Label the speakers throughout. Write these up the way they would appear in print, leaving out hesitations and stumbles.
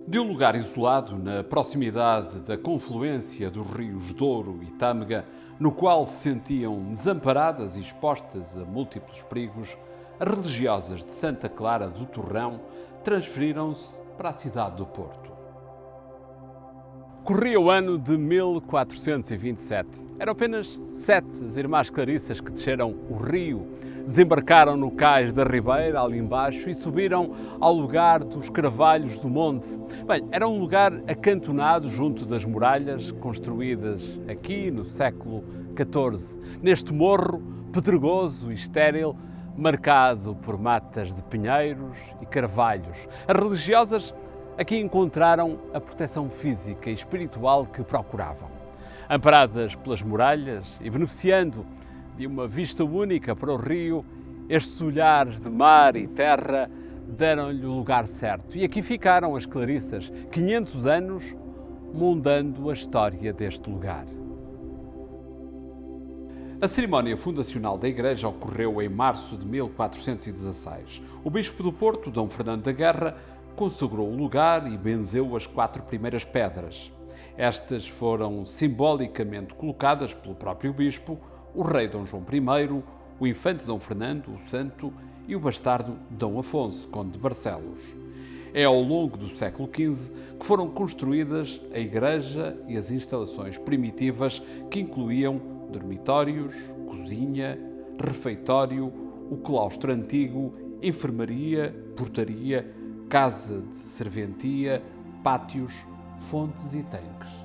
Speaker 1: De um lugar isolado na proximidade da confluência dos rios Douro e Tâmega, no qual se sentiam desamparadas e expostas a múltiplos perigos, as religiosas de Santa Clara do Torrão transferiram-se para a cidade do Porto. Corria o ano de 1427. Eram apenas 7 as irmãs Clarissas que desceram o rio, desembarcaram no cais da Ribeira, ali embaixo, e subiram ao lugar dos Carvalhos do Monte. Bem, era um lugar acantonado junto das muralhas, construídas aqui no século XIV, neste morro pedregoso e estéril, marcado por matas de pinheiros e carvalhos. As religiosas aqui encontraram a proteção física e espiritual que procuravam. Amparadas pelas muralhas e beneficiando de uma vista única para o rio, estes olhares de mar e terra deram-lhe o lugar certo. E aqui ficaram as Clarissas, 500 anos, moldando a história deste lugar. A cerimónia fundacional da Igreja ocorreu em março de 1416. O bispo do Porto, Dom Fernando da Guerra, consagrou o lugar e benzeu as 4 primeiras pedras. Estas foram simbolicamente colocadas pelo próprio bispo, o rei Dom João I, o infante Dom Fernando, o Santo, e o bastardo Dom Afonso, conde de Barcelos. É ao longo do século XV que foram construídas a igreja e as instalações primitivas que incluíam dormitórios, cozinha, refeitório, o claustro antigo, enfermaria, portaria, casa de serventia, pátios, fontes e tanques.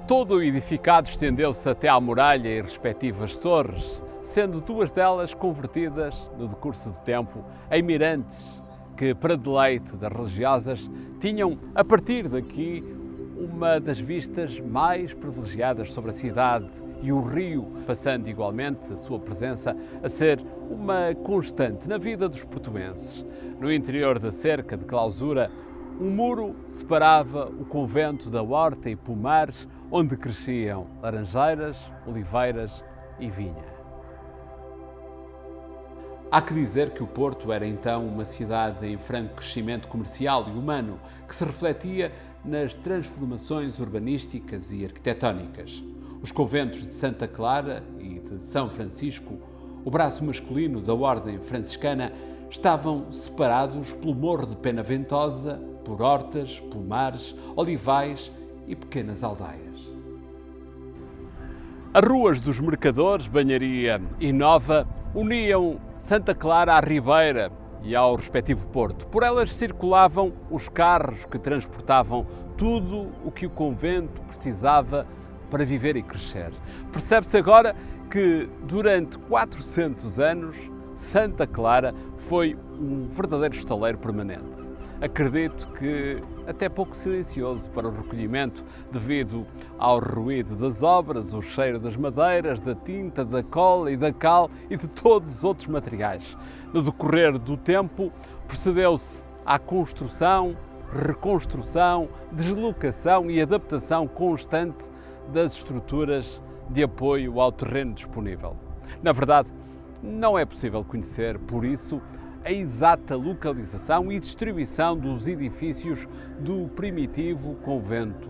Speaker 1: Todo o edificado estendeu-se até à muralha e respectivas torres, sendo 2 delas convertidas, no decurso do tempo, em mirantes, que, para deleite das religiosas, tinham, a partir daqui, uma das vistas mais privilegiadas sobre a cidade e o rio, passando igualmente a sua presença a ser uma constante na vida dos portuenses. No interior da cerca de clausura, um muro separava o convento da horta e pomares, onde cresciam laranjeiras, oliveiras e vinha. Há que dizer que o Porto era então uma cidade em franco crescimento comercial e humano, que se refletia nas transformações urbanísticas e arquitetónicas. Os conventos de Santa Clara e de São Francisco, o braço masculino da Ordem Franciscana, estavam separados pelo Morro de Penaventosa, por hortas, pomares, olivais e pequenas aldeias. As ruas dos Mercadores, Banharia e Nova uniam Santa Clara à Ribeira e ao respectivo porto. Por elas circulavam os carros que transportavam tudo o que o convento precisava para viver e crescer. Percebe-se agora que durante 400 anos Santa Clara foi um verdadeiro estaleiro permanente. Acredito que até pouco silencioso para o recolhimento, devido ao ruído das obras, o cheiro das madeiras, da tinta, da cola e da cal e de todos os outros materiais. No decorrer do tempo, procedeu-se à construção, reconstrução, deslocação e adaptação constante das estruturas de apoio ao terreno disponível. Na verdade, não é possível conhecer, por isso, a exata localização e distribuição dos edifícios do primitivo convento.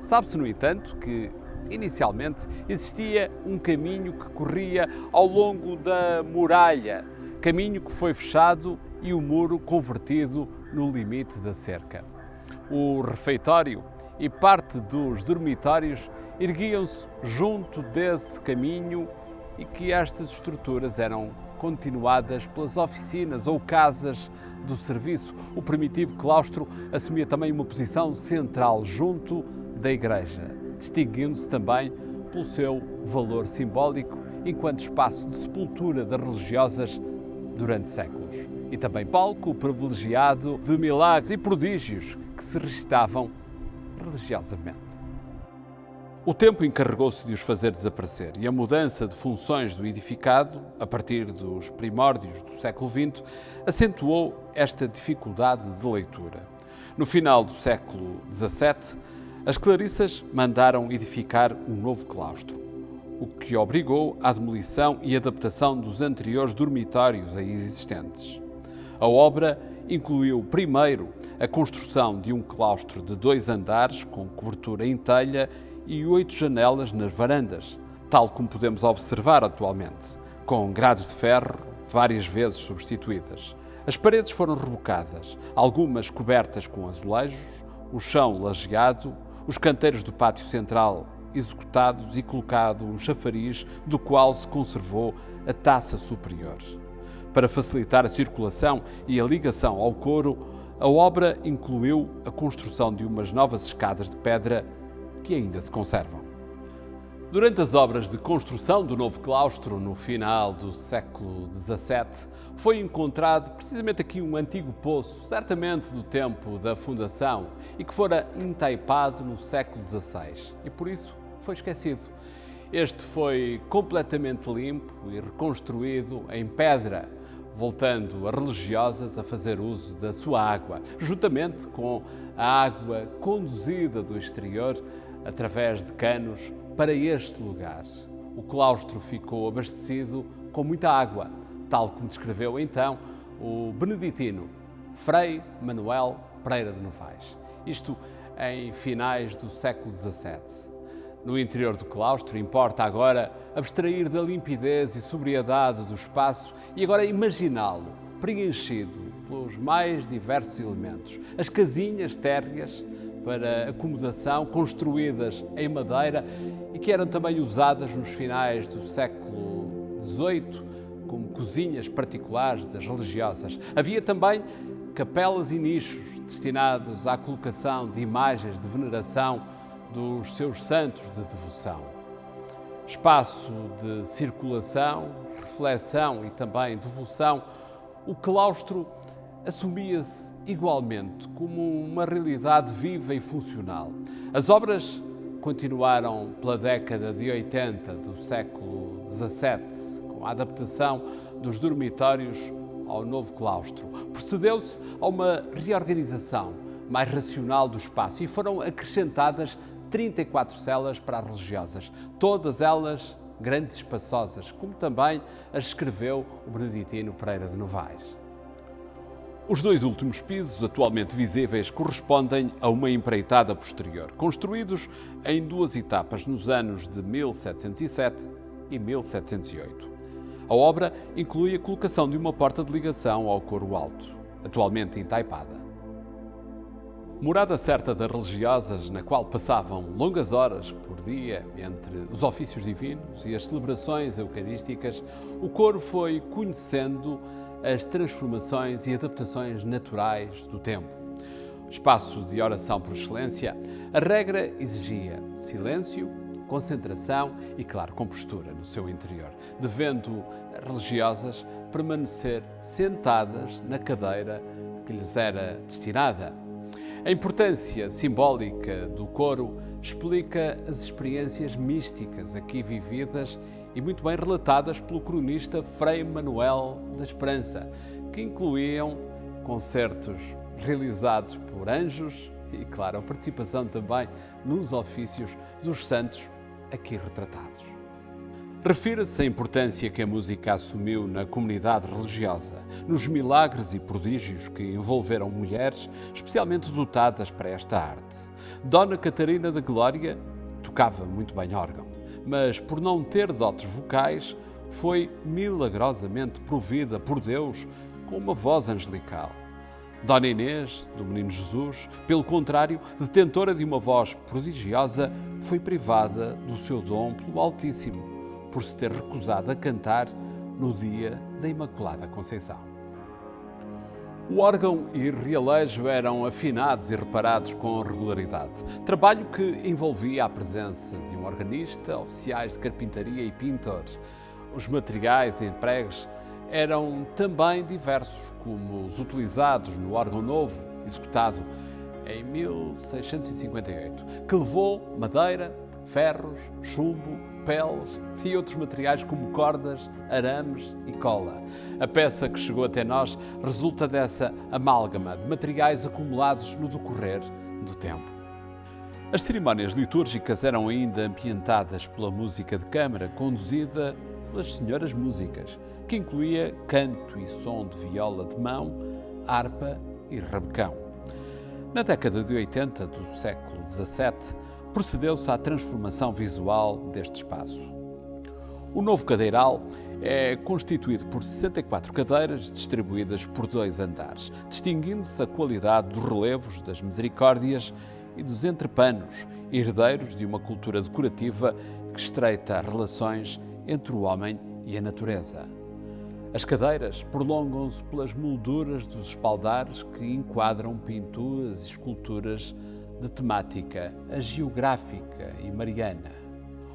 Speaker 1: Sabe-se, no entanto, que inicialmente existia um caminho que corria ao longo da muralha, caminho que foi fechado e o muro convertido no limite da cerca. O refeitório e parte dos dormitórios erguiam-se junto desse caminho e que estas estruturas eram continuadas pelas oficinas ou casas do serviço. O primitivo claustro assumia também uma posição central junto da igreja, distinguindo-se também pelo seu valor simbólico enquanto espaço de sepultura das religiosas durante séculos. E também palco privilegiado de milagres e prodígios que se recitavam religiosamente. O tempo encarregou-se de os fazer desaparecer e a mudança de funções do edificado, a partir dos primórdios do século XX, acentuou esta dificuldade de leitura. No final do século XVII, as Clarissas mandaram edificar um novo claustro, o que obrigou à demolição e adaptação dos anteriores dormitórios aí existentes. A obra incluiu primeiro a construção de um claustro de 2 andares com cobertura em telha e 8 janelas nas varandas, tal como podemos observar atualmente, com grades de ferro várias vezes substituídas. As paredes foram rebocadas, algumas cobertas com azulejos, o chão lajeado, os canteiros do pátio central executados e colocado um chafariz do qual se conservou a taça superior. Para facilitar a circulação e a ligação ao coro, a obra incluiu a construção de umas novas escadas de pedra que ainda se conservam. Durante as obras de construção do novo claustro, no final do século XVII, foi encontrado precisamente aqui um antigo poço, certamente do tempo da fundação, e que fora entaipado no século XVI, e por isso foi esquecido. Este foi completamente limpo e reconstruído em pedra, voltando as religiosas a fazer uso da sua água, juntamente com a água conduzida do exterior através de canos para este lugar. O claustro ficou abastecido com muita água, tal como descreveu então o beneditino Frei Manuel Pereira de Novaes. Isto em finais do século XVII. No interior do claustro importa agora abstrair da limpidez e sobriedade do espaço e agora imaginá-lo preenchido pelos mais diversos elementos. As casinhas térreas para acomodação, construídas em madeira e que eram também usadas nos finais do século XVIII como cozinhas particulares das religiosas. Havia também capelas e nichos destinados à colocação de imagens de veneração dos seus santos de devoção. Espaço de circulação, reflexão e também devoção, o claustro assumia-se igualmente como uma realidade viva e funcional. As obras continuaram pela década de 80 do século XVII, com a adaptação dos dormitórios ao novo claustro. Procedeu-se a uma reorganização mais racional do espaço e foram acrescentadas 34 celas para as religiosas, todas elas grandes e espaçosas, como também as escreveu o beneditino Pereira de Novaes. Os 2 últimos pisos, atualmente visíveis, correspondem a uma empreitada posterior, construídos em 2 etapas nos anos de 1707 e 1708. A obra inclui a colocação de uma porta de ligação ao coro alto, atualmente entaipada. Morada certa das religiosas, na qual passavam longas horas por dia entre os ofícios divinos e as celebrações eucarísticas, o coro foi conhecendo as transformações e adaptações naturais do tempo. Espaço de oração por excelência, a regra exigia silêncio, concentração e, claro, compostura no seu interior, devendo as religiosas permanecer sentadas na cadeira que lhes era destinada. A importância simbólica do coro explica as experiências místicas aqui vividas e muito bem relatadas pelo cronista Frei Manuel da Esperança, que incluíam concertos realizados por anjos e, claro, a participação também nos ofícios dos santos aqui retratados. Refira-se à importância que a música assumiu na comunidade religiosa, nos milagres e prodígios que envolveram mulheres especialmente dotadas para esta arte. Dona Catarina da Glória tocava muito bem órgão, mas por não ter dotes vocais, foi milagrosamente provida por Deus com uma voz angelical. Dona Inês, do Menino Jesus, pelo contrário, detentora de uma voz prodigiosa, foi privada do seu dom pelo Altíssimo, por se ter recusado a cantar no dia da Imaculada Conceição. O órgão e realejo eram afinados e reparados com regularidade, trabalho que envolvia a presença de um organista, oficiais de carpintaria e pintores. Os materiais empregues eram também diversos, como os utilizados no órgão novo, executado em 1658, que levou madeira, ferros, chumbo, peles e outros materiais como cordas, arames e cola. A peça que chegou até nós resulta dessa amálgama de materiais acumulados no decorrer do tempo. As cerimónias litúrgicas eram ainda ambientadas pela música de câmara, conduzida pelas senhoras músicas, que incluía canto e som de viola de mão, harpa e rabecão. Na década de 80 do século XVII, procedeu-se à transformação visual deste espaço. O novo cadeiral é constituído por 64 cadeiras distribuídas por 2 andares, distinguindo-se a qualidade dos relevos, das misericórdias e dos entrepanos, herdeiros de uma cultura decorativa que estreita relações entre o homem e a natureza. As cadeiras prolongam-se pelas molduras dos espaldares que enquadram pinturas e esculturas de temática hagiográfica e mariana.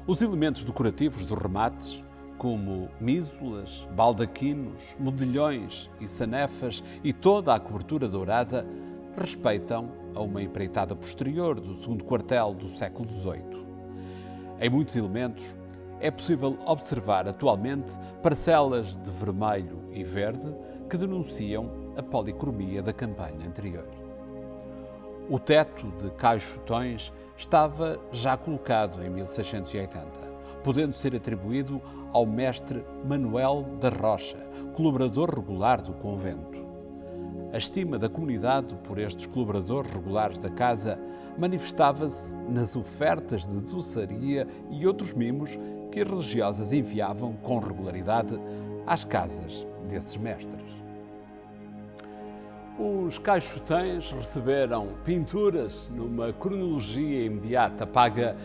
Speaker 1: Os elementos decorativos dos remates, como mísulas, baldaquinos, modilhões e sanefas e toda a cobertura dourada, respeitam a uma empreitada posterior do segundo quartel do século XVIII. Em muitos elementos, é possível observar atualmente parcelas de vermelho e verde que denunciam a policromia da campanha anterior. O teto de caixotões estava já colocado em 1680, podendo ser atribuído ao mestre Manuel da Rocha, colaborador regular do convento. A estima da comunidade por estes colaboradores regulares da casa manifestava-se nas ofertas de doçaria e outros mimos que as religiosas enviavam com regularidade às casas desses mestres. Os caixotões receberam pinturas numa cronologia imediata paga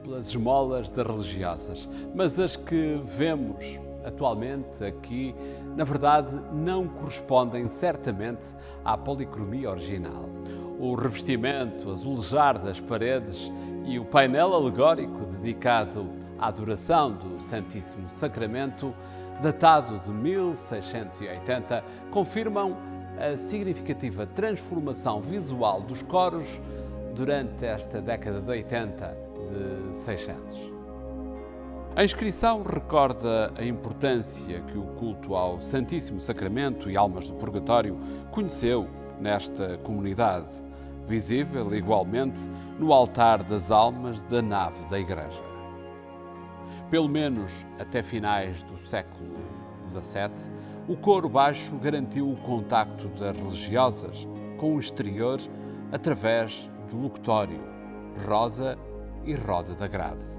Speaker 1: pelas esmolas das religiosas, mas as que vemos atualmente aqui, na verdade, não correspondem certamente à policromia original. O revestimento azulejar das paredes e o painel alegórico dedicado à adoração do Santíssimo Sacramento, datado de 1680, confirmam a significativa transformação visual dos coros durante esta década de 80 de 600. A inscrição recorda a importância que o culto ao Santíssimo Sacramento e Almas do Purgatório conheceu nesta comunidade, visível igualmente no altar das almas da nave da igreja. Pelo menos até finais do século XVII, o coro baixo garantiu o contacto das religiosas com o exterior através do locutório, roda e roda da grade.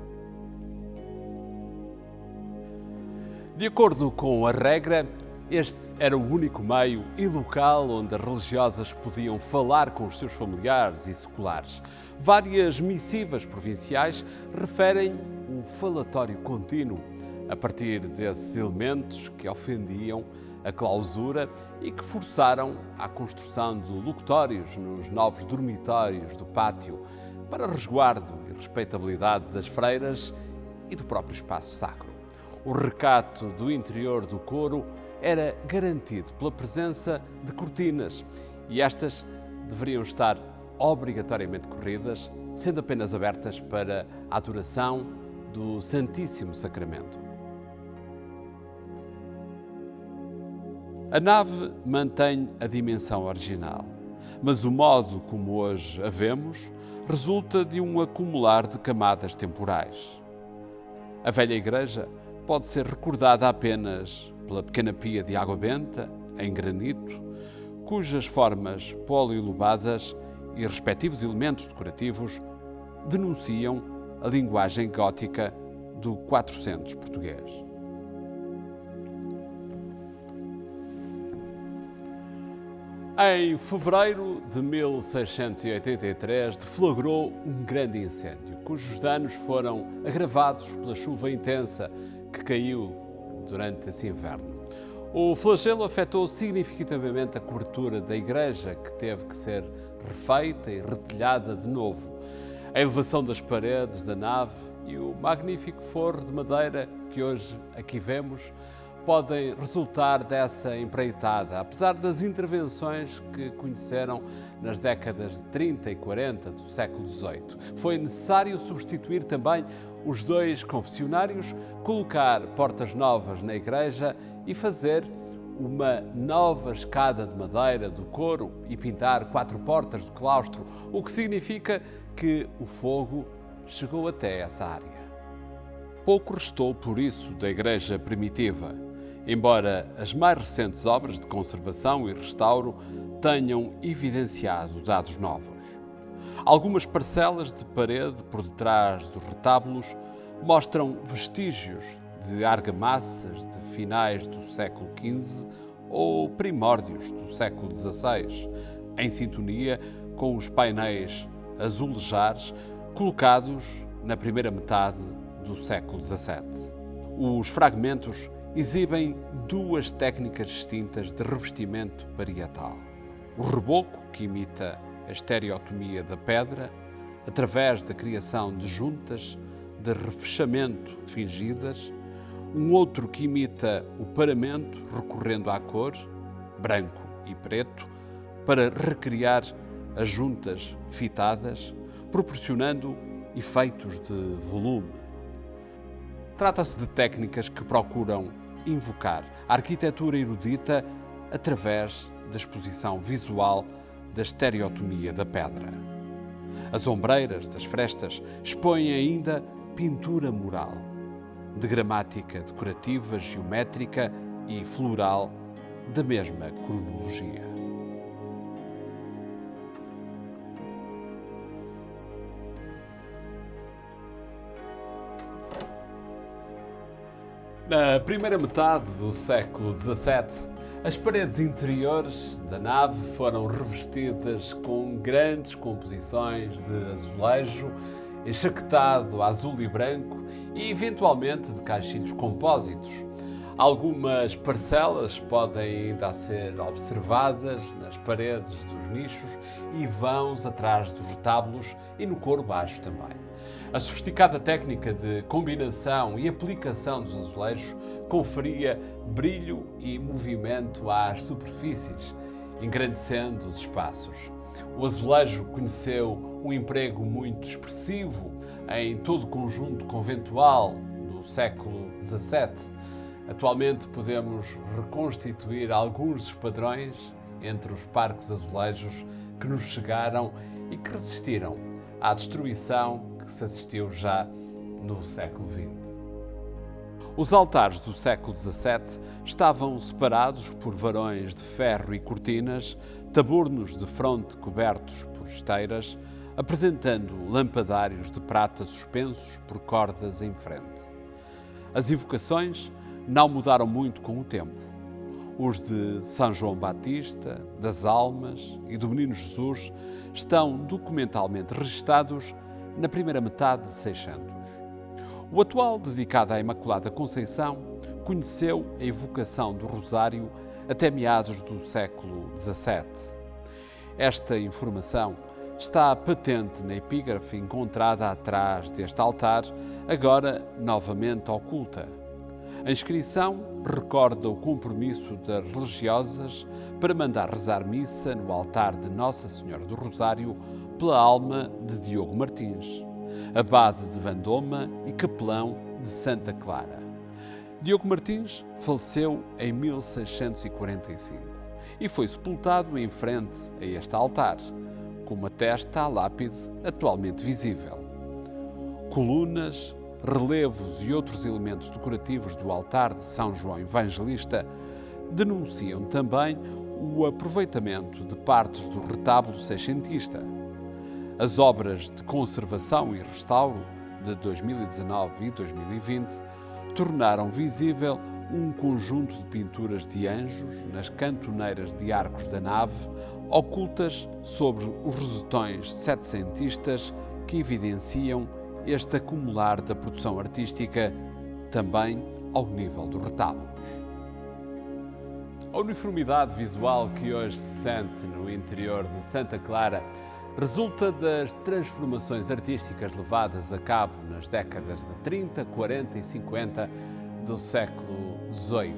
Speaker 1: De acordo com a regra, este era o único meio e local onde as religiosas podiam falar com os seus familiares e seculares. Várias missivas provinciais referem um falatório contínuo a partir desses elementos que ofendiam a clausura e que forçaram a construção de locutórios nos novos dormitórios do pátio para resguardo e respeitabilidade das freiras e do próprio espaço sacro. O recato do interior do coro era garantido pela presença de cortinas e estas deveriam estar obrigatoriamente corridas, sendo apenas abertas para a adoração do Santíssimo Sacramento. A nave mantém a dimensão original, mas o modo como hoje a vemos resulta de um acumular de camadas temporais. A velha igreja pode ser recordada apenas pela pequena pia de água benta, em granito, cujas formas polilobadas e respectivos elementos decorativos denunciam a linguagem gótica do 400 português. Em fevereiro de 1683, deflagrou um grande incêndio, cujos danos foram agravados pela chuva intensa que caiu durante esse inverno. O flagelo afetou significativamente a cobertura da igreja, que teve que ser refeita e retelhada de novo. A elevação das paredes da nave e o magnífico forro de madeira que hoje aqui vemos podem resultar dessa empreitada, apesar das intervenções que conheceram nas décadas de 30 e 40 do século XVIII. Foi necessário substituir também os 2 confessionários, colocar portas novas na igreja e fazer uma nova escada de madeira do coro e pintar 4 portas do claustro, o que significa que o fogo chegou até essa área. Pouco restou, por isso, da igreja primitiva. embora as mais recentes obras de conservação e restauro tenham evidenciado dados novos. Algumas parcelas de parede por detrás dos retábulos mostram vestígios de argamassas de finais do século XV ou primórdios do século XVI, em sintonia com os painéis azulejares colocados na primeira metade do século XVII. Os fragmentos exibem duas técnicas distintas de revestimento parietal. O reboco, que imita a estereotomia da pedra, através da criação de juntas de refechamento fingidas, um outro que imita o paramento recorrendo à cor, branco e preto, para recriar as juntas fitadas, proporcionando efeitos de volume. Trata-se de técnicas que procuram invocar a arquitetura erudita através da exposição visual da estereotomia da pedra. As ombreiras das frestas expõem ainda pintura mural, de gramática decorativa, geométrica e floral da mesma cronologia. Na primeira metade do século XVII, as paredes interiores da nave foram revestidas com grandes composições de azulejo, enchaquetado a azul e branco e, eventualmente, de caixilhos compósitos. Algumas parcelas podem ainda ser observadas nas paredes dos nichos e vãos atrás dos retábulos e no coro baixo também. A sofisticada técnica de combinação e aplicação dos azulejos conferia brilho e movimento às superfícies, engrandecendo os espaços. O azulejo conheceu um emprego muito expressivo em todo o conjunto conventual do século XVII. Atualmente podemos reconstituir alguns dos padrões entre os parcos azulejos que nos chegaram e que resistiram à destruição que se assistiu já no século XX. Os altares do século XVII estavam separados por varões de ferro e cortinas, taburnos de fronte cobertos por esteiras, apresentando lampadários de prata suspensos por cordas em frente. As evocações não mudaram muito com o tempo. Os de São João Batista, das Almas e do Menino Jesus estão documentalmente registados na primeira metade de 600. O atual, dedicado à Imaculada Conceição, conheceu a evocação do Rosário até meados do século XVII. Esta informação está patente na epígrafe encontrada atrás deste altar, agora novamente oculta. A inscrição recorda o compromisso das religiosas para mandar rezar missa no altar de Nossa Senhora do Rosário pela alma de Diogo Martins, abade de Vendôma e capelão de Santa Clara. Diogo Martins faleceu em 1645 e foi sepultado em frente a este altar, como atesta a lápide atualmente visível. Colunas, relevos e outros elementos decorativos do altar de São João Evangelista denunciam também o aproveitamento de partes do retábulo seiscentista. As obras de conservação e restauro de 2019 e 2020 tornaram visível um conjunto de pinturas de anjos nas cantoneiras de arcos da nave, ocultas sobre os rosetões setecentistas que evidenciam este acumular da produção artística também ao nível dos retábulos. A uniformidade visual que hoje se sente no interior de Santa Clara resulta das transformações artísticas levadas a cabo nas décadas de 30, 40 e 50 do século XVIII,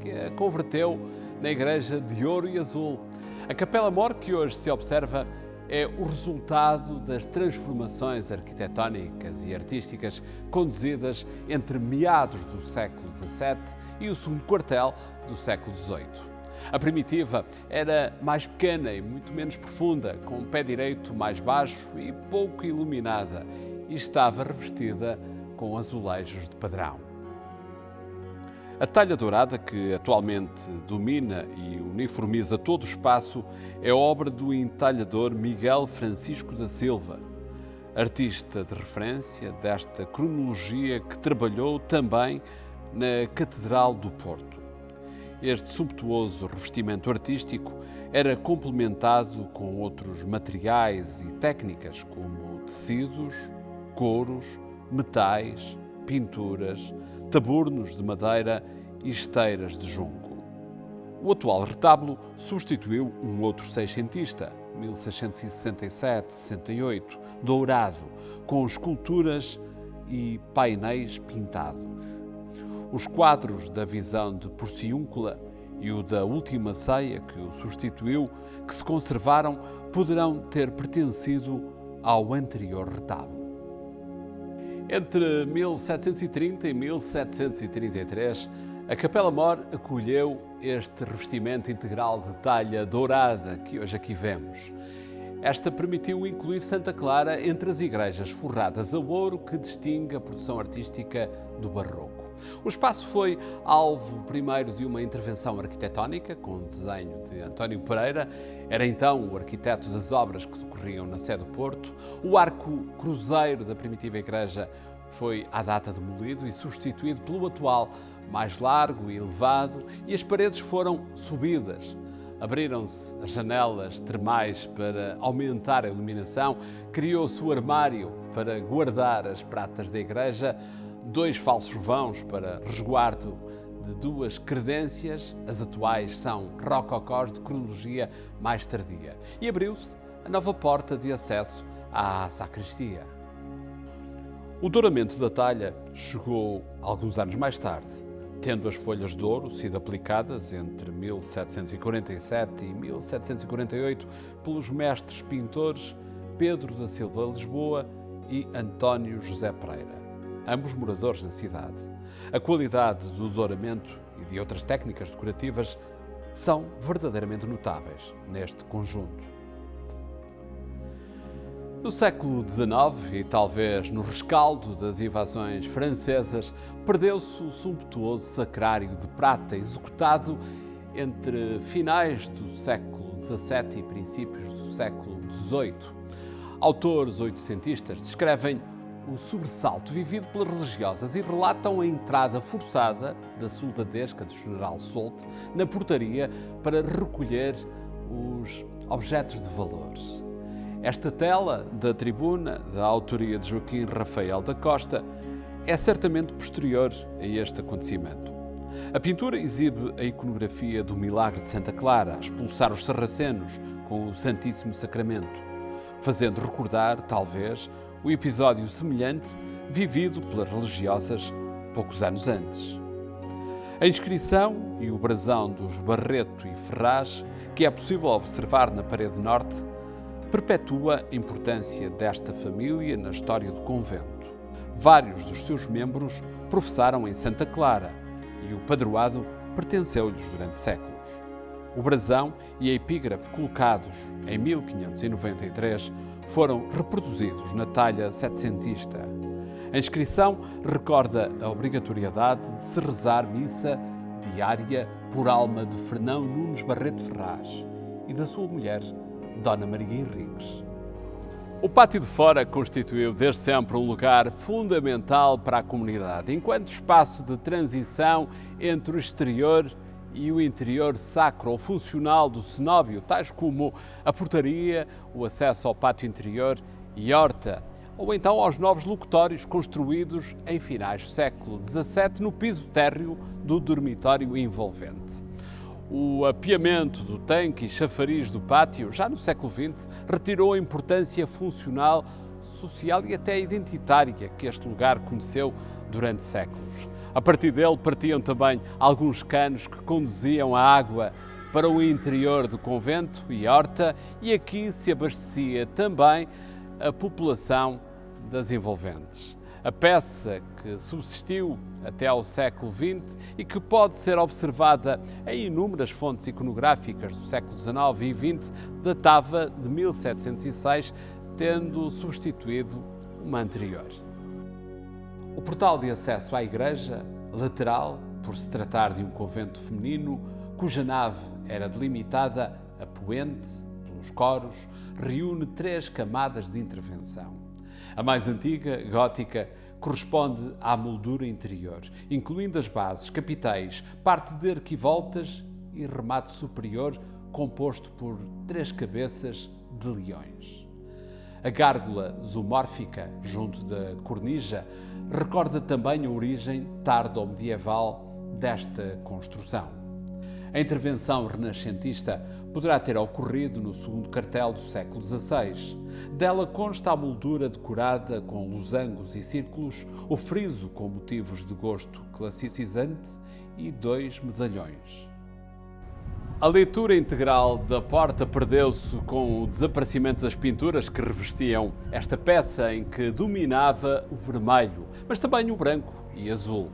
Speaker 1: que a converteu na Igreja de Ouro e Azul. A Capela-Mor que hoje se observa é o resultado das transformações arquitetónicas e artísticas conduzidas entre meados do século XVII e o segundo quartel do século XVIII. A primitiva era mais pequena e muito menos profunda, com o pé direito mais baixo e pouco iluminada, e estava revestida com azulejos de padrão. A talha dourada, que atualmente domina e uniformiza todo o espaço, é obra do entalhador Miguel Francisco da Silva, artista de referência desta cronologia que trabalhou também na Catedral do Porto. Este sumptuoso revestimento artístico era complementado com outros materiais e técnicas como tecidos, couros, metais, pinturas, taburnos de madeira e esteiras de junco. O atual retábulo substituiu um outro seiscentista, 1667-68, dourado, com esculturas e painéis pintados. Os quadros da visão de Porciúncula e o da Última Ceia, que o substituiu, que se conservaram, poderão ter pertencido ao anterior retábulo. Entre 1730 e 1733, a Capela Mor acolheu este revestimento integral de talha dourada que hoje aqui vemos. Esta permitiu incluir Santa Clara entre as igrejas forradas a ouro que distingue a produção artística do Barroco. O espaço foi alvo primeiro de uma intervenção arquitetónica com o desenho de António Pereira, era então o arquiteto das obras que decorriam na Sé do Porto. O arco cruzeiro da primitiva igreja foi à data demolido e substituído pelo atual, mais largo e elevado, e as paredes foram subidas. Abriram-se as janelas termais para aumentar a iluminação, criou-se o armário para guardar as pratas da igreja, 2 falsos vãos para resguardo de 2 credências, as atuais são rococós de cronologia mais tardia. E abriu-se a nova porta de acesso à sacristia. O douramento da talha chegou alguns anos mais tarde, tendo as folhas de ouro sido aplicadas entre 1747 e 1748 pelos mestres pintores Pedro da Silva Lisboa e António José Pereira, ambos moradores da cidade. A qualidade do douramento e de outras técnicas decorativas são verdadeiramente notáveis neste conjunto. No século XIX, e talvez no rescaldo das invasões francesas, perdeu-se o sumptuoso sacrário de prata executado entre finais do século XVII e princípios do século XVIII. Autores oitocentistas descrevem o sobressalto vivido pelas religiosas e relatam a entrada forçada da soldadesca do general Soult na portaria para recolher os objetos de valor. Esta tela da tribuna, da autoria de Joaquim Rafael da Costa, é certamente posterior a este acontecimento. A pintura exibe a iconografia do milagre de Santa Clara a expulsar os sarracenos com o Santíssimo Sacramento, fazendo recordar, talvez, o episódio semelhante vivido pelas religiosas poucos anos antes. A inscrição e o brasão dos Barreto e Ferraz, que é possível observar na parede norte, perpetua a importância desta família na história do convento. Vários dos seus membros professaram em Santa Clara e o padroado pertenceu-lhes durante séculos. O brasão e a epígrafe colocados em 1593 foram reproduzidos na talha setecentista. A inscrição recorda a obrigatoriedade de se rezar missa diária por alma de Fernão Nunes Barreto Ferraz e da sua mulher, Dona Maria Henriques. O pátio de fora constituiu desde sempre um lugar fundamental para a comunidade, enquanto espaço de transição entre o exterior e o interior sacro ou funcional do cenóbio, tais como a portaria, o acesso ao pátio interior e horta, ou então aos novos locutórios construídos em finais do século XVII no piso térreo do dormitório envolvente. O apiamento do tanque e chafariz do pátio, já no século XX, retirou a importância funcional, social e até identitária que este lugar conheceu durante séculos. A partir dele partiam também alguns canos que conduziam a água para o interior do convento e horta, e aqui se abastecia também a população das envolventes. A peça que subsistiu até ao século XX e que pode ser observada em inúmeras fontes iconográficas do século XIX e XX, datava de 1706, tendo substituído uma anterior. O portal de acesso à igreja, lateral, por se tratar de um convento feminino, cuja nave era delimitada a poente pelos coros, reúne 3 camadas de intervenção. A mais antiga, gótica, corresponde à moldura interior, incluindo as bases, capitéis, parte de arquivoltas e remate superior composto por 3 cabeças de leões. A gárgula zoomórfica, junto da cornija, recorda também a origem tardo-medieval desta construção. A intervenção renascentista poderá ter ocorrido no segundo quartel do século XVI. Dela consta a moldura decorada com losangos e círculos, o friso com motivos de gosto classicizante e 2 medalhões. A leitura integral da porta perdeu-se com o desaparecimento das pinturas que revestiam esta peça, em que dominava o vermelho, mas também o branco e azul.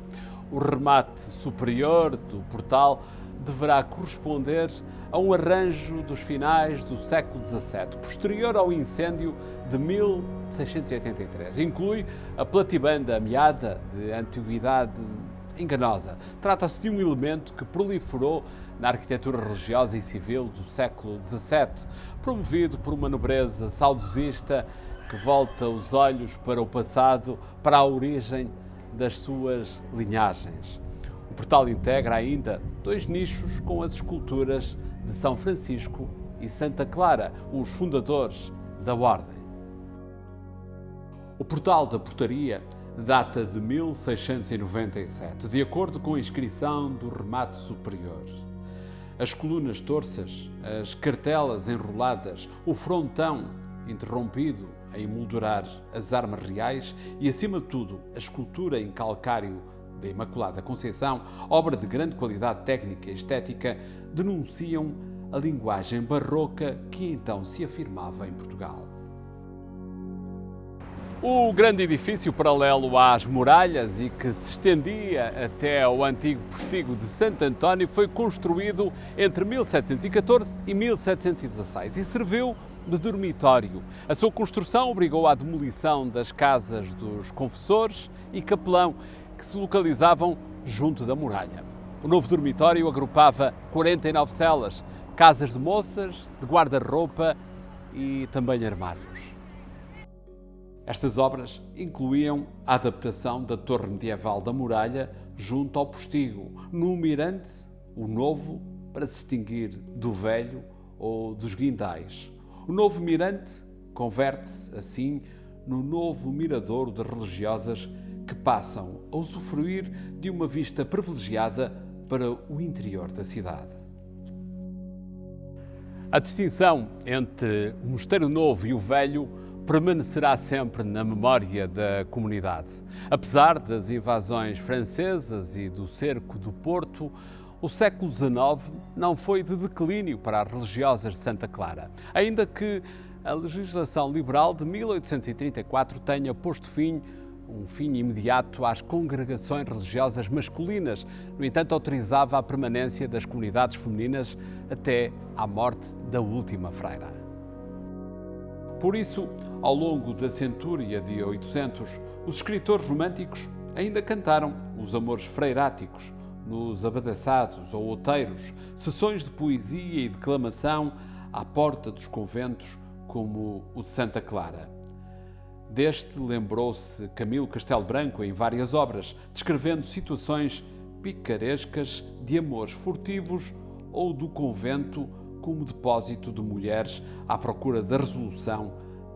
Speaker 1: O remate superior do portal deverá corresponder a um arranjo dos finais do século XVII, posterior ao incêndio de 1683. Inclui a platibanda ameada de antiguidade enganosa. Trata-se de um elemento que proliferou na arquitetura religiosa e civil do século XVII, promovido por uma nobreza saudosista que volta os olhos para o passado, para a origem das suas linhagens. O portal integra ainda 2 nichos com as esculturas de São Francisco e Santa Clara, os fundadores da Ordem. O portal da portaria data de 1697, de acordo com a inscrição do remate superior. As colunas torças, as cartelas enroladas, o frontão interrompido a emoldurar as armas reais e, acima de tudo, a escultura em calcário da Imaculada Conceição, obra de grande qualidade técnica e estética, denunciam a linguagem barroca que então se afirmava em Portugal. O grande edifício paralelo às muralhas e que se estendia até ao antigo postigo de Santo António foi construído entre 1714 e 1716 e serviu de dormitório. A sua construção obrigou à demolição das casas dos confessores e capelão, que se localizavam junto da muralha. O novo dormitório agrupava 49 celas, casas de moças, de guarda-roupa e também armários. Estas obras incluíam a adaptação da torre medieval da muralha junto ao postigo, no mirante, o novo, para se distinguir do velho ou dos guindais. O novo mirante converte-se, assim, no novo miradouro de religiosas que passam a usufruir de uma vista privilegiada para o interior da cidade. A distinção entre o Mosteiro Novo e o Velho permanecerá sempre na memória da comunidade. Apesar das invasões francesas e do cerco do Porto, o século XIX não foi de declínio para as religiosas de Santa Clara, ainda que a legislação liberal de 1834 tenha posto um fim imediato às congregações religiosas masculinas. No entanto, autorizava a permanência das comunidades femininas até à morte da última freira. Por isso, ao longo da centúria de 800, os escritores românticos ainda cantaram os amores freiráticos nos abadaçados ou outeiros, sessões de poesia e declamação à porta dos conventos, como o de Santa Clara. Deste lembrou-se Camilo Castelo Branco em várias obras, descrevendo situações picarescas de amores furtivos ou do convento como depósito de mulheres à procura da resolução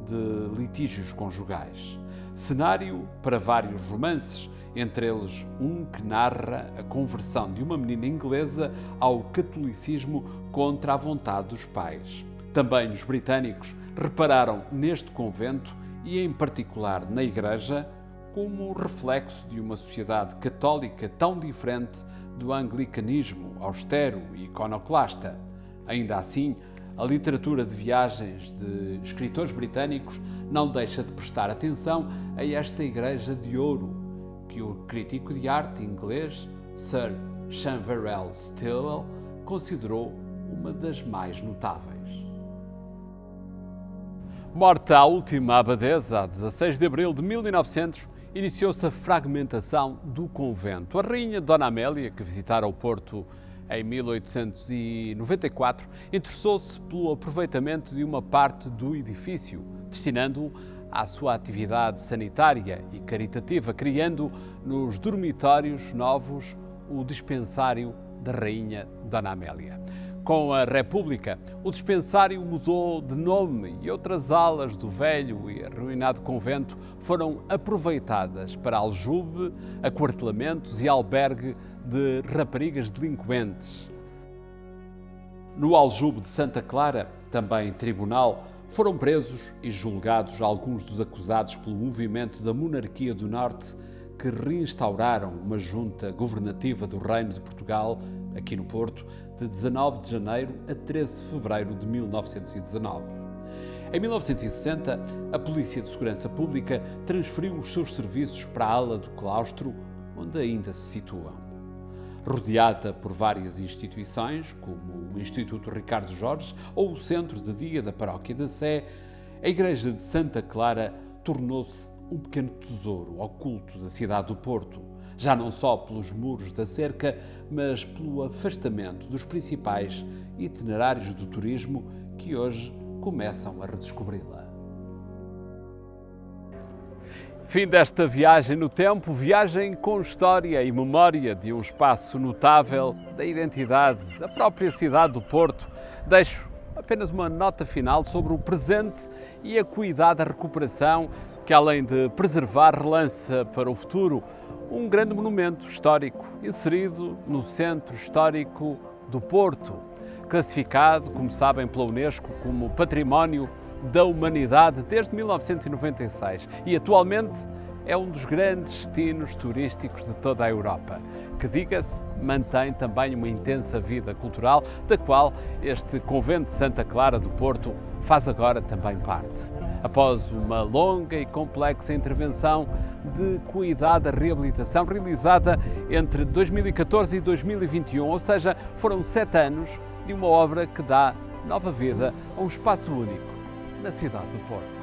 Speaker 1: de litígios conjugais. Cenário para vários romances, entre eles um que narra a conversão de uma menina inglesa ao catolicismo contra a vontade dos pais. Também os britânicos repararam neste convento e, em particular, na Igreja, como reflexo de uma sociedade católica tão diferente do anglicanismo austero e iconoclasta. Ainda assim, a literatura de viagens de escritores britânicos não deixa de prestar atenção a esta Igreja de Ouro, que o crítico de arte inglês Sir Chamverel Stillwell considerou uma das mais notáveis. Morta a última abadesa a 16 de abril de 1900, iniciou-se a fragmentação do convento. A rainha Dona Amélia, que visitara o Porto em 1894, interessou-se pelo aproveitamento de uma parte do edifício, destinando-o à sua atividade sanitária e caritativa, criando nos dormitórios novos o dispensário da rainha Dona Amélia. Com a República, o dispensário mudou de nome e outras alas do velho e arruinado convento foram aproveitadas para aljube, aquartelamentos e albergue de raparigas delinquentes. No aljube de Santa Clara, também tribunal, foram presos e julgados alguns dos acusados pelo movimento da Monarquia do Norte que reinstauraram uma junta governativa do Reino de Portugal, aqui no Porto, de 19 de janeiro a 13 de fevereiro de 1919. Em 1960, a Polícia de Segurança Pública transferiu os seus serviços para a ala do claustro, onde ainda se situam. Rodeada por várias instituições, como o Instituto Ricardo Jorge ou o Centro de Dia da Paróquia da Sé, a Igreja de Santa Clara tornou-se um pequeno tesouro oculto da cidade do Porto, já não só pelos muros da cerca, mas pelo afastamento dos principais itinerários do turismo que hoje começam a redescobri-la. Fim desta viagem no tempo, viagem com história e memória de um espaço notável da identidade da própria cidade do Porto. Deixo apenas uma nota final sobre o presente e a cuidada recuperação que, além de preservar, relança para o futuro um grande monumento histórico inserido no Centro Histórico do Porto, classificado, como sabem, pela Unesco como Património da Humanidade desde 1996 e atualmente é um dos grandes destinos turísticos de toda a Europa, que, diga-se, mantém também uma intensa vida cultural, da qual este Convento de Santa Clara do Porto faz agora também parte. Após uma longa e complexa intervenção de cuidada reabilitação realizada entre 2014 e 2021, ou seja, foram 7 anos de uma obra que dá nova vida a um espaço único na cidade do Porto.